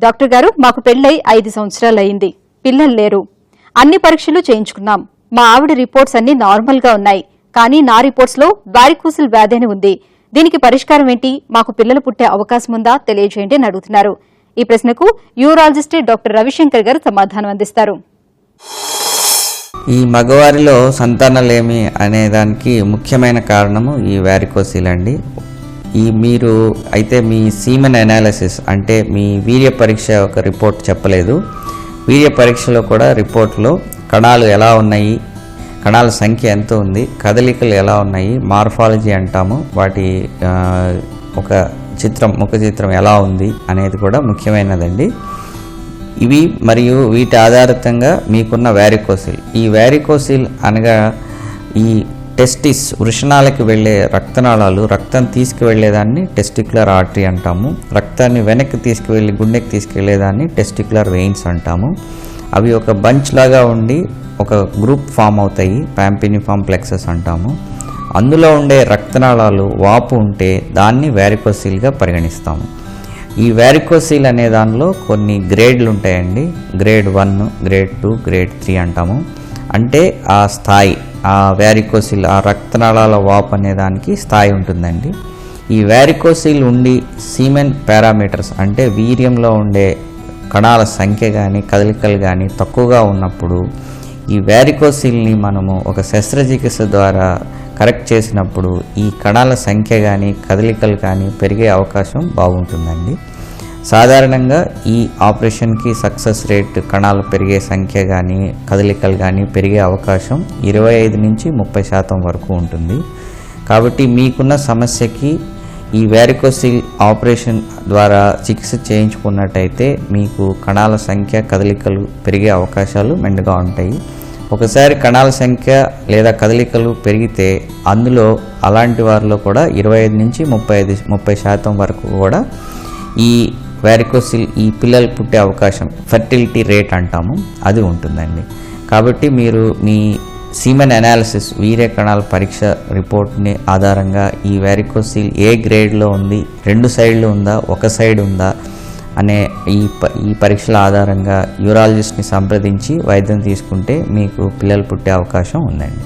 Doctor గారు, మాకు పెళ్ళై 5 సంవత్సరాలైంది. పిల్లలు లేరు. అన్ని పరీక్షలు చేయించుకున్నాం. మా ఆవిడ రిపోర్ట్స్ అన్ని నార్మల్ గా ఉన్నాయి. కానీ నా రిపోర్ట్స్ లో వారికోసిల్ వ్యాధి అని ఉంది. దీనికి పరిష్కారం ఏంటి? మాకు పిల్లలు పుట్టే అవకాశం ఉందా? తెలియజేయండి అని అడుగుతున్నారు. ఈ ప్రశ్నకు యూరాలజిస్ట్ డాక్టర్ రవిశంకర్ గారు సమాధానం అందిస్తారు. ఈ మగవారిలో సంతానలేమి అనే దానికి ముఖ్యమైన కారణము ఈ వారికోసిల్ అండి. మీరు అయితే మీ సీమెన్ అనాలిసిస్ అంటే మీ వీర్య పరీక్ష ఒక రిపోర్ట్ చెప్పలేదు. వీర్య పరీక్షలో కూడా రిపోర్ట్లో కణాలు ఎలా ఉన్నాయి, కణాల సంఖ్య ఎంత ఉంది, కదలికలు ఎలా ఉన్నాయి, మార్ఫాలజీ అంటాము, వాటి ఒక ముఖ చిత్రం ఎలా ఉంది అనేది కూడా ముఖ్యమైనదండి. ఇవి మరియు వీటి ఆధారితంగా మీకున్న వారికోసిల్. ఈ వారికోసిల్ అనగా ఈ టెస్టిస్ వృషణాలకి వెళ్ళే రక్తనాళాలు, రక్తం తీసుకువెళ్ళేదాన్ని టెస్టిక్యులర్ ఆర్టరీ అంటాము. రక్తాన్ని వెనక్కి తీసుకువెళ్ళి గుండెకి తీసుకెళ్లేదాన్ని టెస్టిక్యులర్ వెయిన్స్ అంటాము. అవి ఒక బంచ్ లాగా ఉండి ఒక గ్రూప్ ఫామ్ అవుతాయి, పాంపినిఫామ్ ప్లెక్సస్ అంటాము. అందులో ఉండే రక్తనాళాలు వాపు ఉంటే దాన్ని వారికోసిల్గా పరిగణిస్తాము. ఈ వారికోసిల్ అనే దానిలో కొన్ని గ్రేడ్లు ఉంటాయండి. గ్రేడ్ 1, గ్రేడ్ 2, గ్రేడ్ 3 అంటాము. అంటే ఆ స్థాయి, ఆ వారికోసిల్, ఆ రక్తనాళాల వాపు అనే దానికి స్థాయి ఉంటుందండి. ఈ వారికోసిల్ ఉండి సీమెన్ పారామీటర్స్ అంటే వీర్యంలో ఉండే కణాల సంఖ్య కానీ కదలికలు కానీ తక్కువగా ఉన్నప్పుడు ఈ వారికోసిల్ని మనము ఒక శస్త్రచికిత్స ద్వారా కరెక్ట్ చేసినప్పుడు ఈ కణాల సంఖ్య కానీ కదలికలు కానీ పెరిగే అవకాశం బాగుంటుందండి. సాధారణంగా ఈ ఆపరేషన్కి సక్సెస్ రేట్, కణాలు పెరిగే సంఖ్య కానీ కదలికలు కానీ పెరిగే అవకాశం 25 నుంచి 30% వరకు ఉంటుంది. కాబట్టి మీకున్న సమస్యకి ఈ వారికోసిల్ ఆపరేషన్ ద్వారా చికిత్స చేయించుకున్నట్టయితే మీకు కణాల సంఖ్య కదలికలు పెరిగే అవకాశాలు మెండుగా ఉంటాయి. ఒకసారి కణాల సంఖ్య లేదా కదలికలు పెరిగితే అందులో అలాంటి వారిలో కూడా 25 నుంచి 30% వరకు కూడా ఈ వారికోసిల్, ఈ పిల్లలు పుట్టే అవకాశం, ఫెర్టిలిటీ రేట్ అంటాము, అది ఉంటుందండి. కాబట్టి మీరు మీ సీమెన్ అనాలిసిస్, వీర్య కణాల పరీక్ష రిపోర్ట్ని ఆధారంగా ఈ వారికోసిల్ ఏ గ్రేడ్లో ఉంది, 2 సైడ్లు ఉందా, 1 సైడ్ ఉందా అనే ఈ పరీక్షల ఆధారంగా యూరాలజిస్ట్ని సంప్రదించి వైద్యం తీసుకుంటే మీకు పిల్లలు పుట్టే అవకాశం ఉందండి.